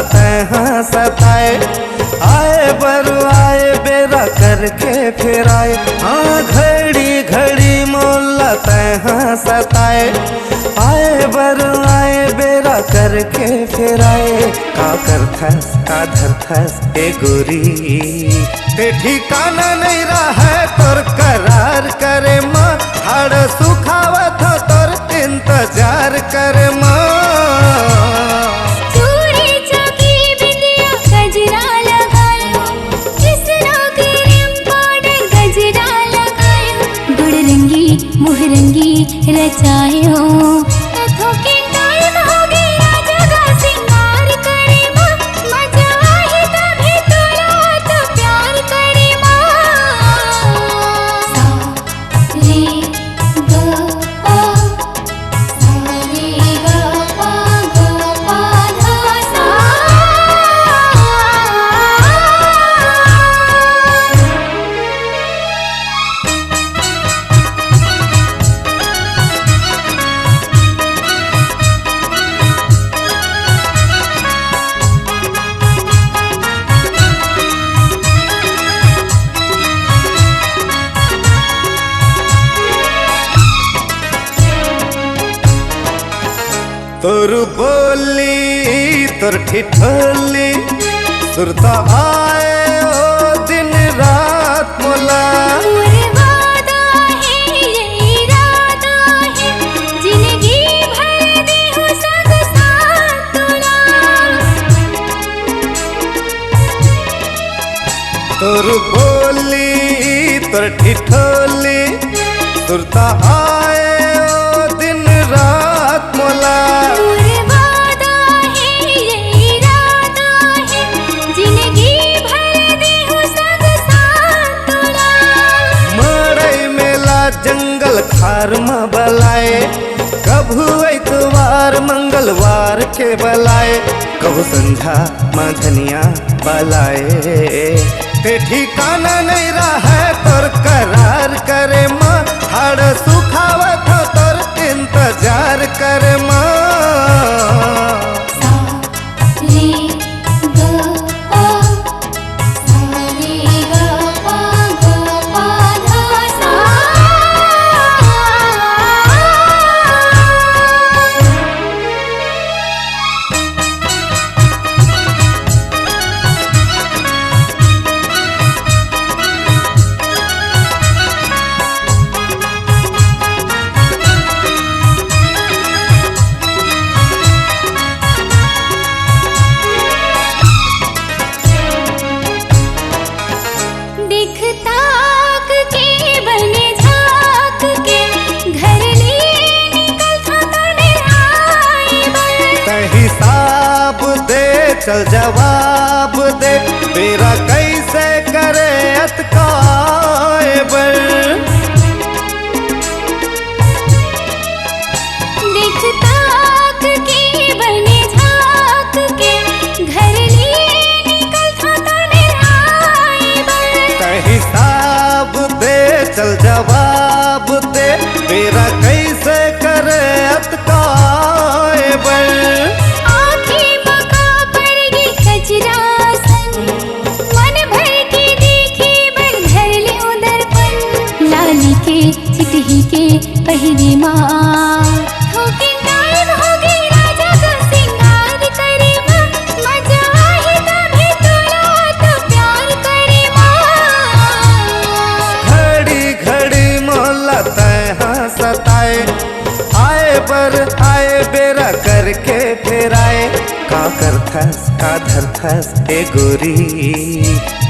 तैं सताए। आए बर आए बेरा करके फिर आए, हाँ घड़ी घड़ी मोला तैं सताए। आए बर आए बेरा करके फिर आए, का करथस का धरथस ए गोरी। ते ठिकाना नहीं रहा तोर करार करे माँ, हाड़ सुखावत हो तोर इंतजार करे माँ। मुहरंगी रचाए हो तथों के टाइम हो गया जगह सिंगार करे माँ। मजा ही तभी तोड़ा तो प्यार करे माँ। सा रे ग पा, सा रे ग पा धा सा। तोर बोली तोर ठिठोली सुरता आए ओ दिन रात मोला। मोरे वादा है ये इरादा है, जिंदगी भर दे हो संग साथ तोला। तोर बोली तोर ठिठोली सुरता आए ओ दिन रात मोला। जंगल खार में बलाए, कभू इतवार मंगलवार के बलाए, कभू संझा माँ धनिया बलाए। ते ठिकाना नहीं रहा तोर करार करे माँ, हाड़ सुखावत हो तोर इंतजार करे माँ। हिसाब दे चल जवाब दे, तेरा कैसे करे अतकाए बर। देख ताक के बने झाक के, घर लिए निकल था तने आए बर। हिसाब दे चल जवाब दे, तेरा कैसे करे अतकाए बर। चिटही के पहली माँ होके टाइम हो गई राजा का सिंगार करे माँ। मजा ही तभी तोड़ा तो प्यार करे माँ। घड़ी घड़ी मोला तैं सताए, आए बर आए बेरा करके फिर आए, का करथस का धरथस ए गोरी।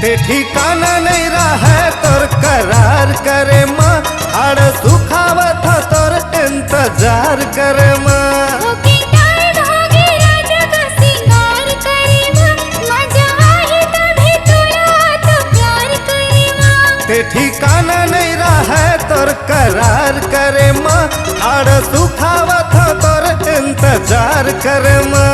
ते ठिकाना नहीं रहा तोर करार करे माँ, हाड़ सुखावत हो तोर इंतजार करे माँ। होके टाइम हो गई राजा का सिंगार करे माँ। मजा ही तभी तोड़ा तो प्यार करे माँ। ते ठिकाना नहीं रहा तोर करार करे माँ, हाड़ सुखावत हो तोर इंतजार करे माँ।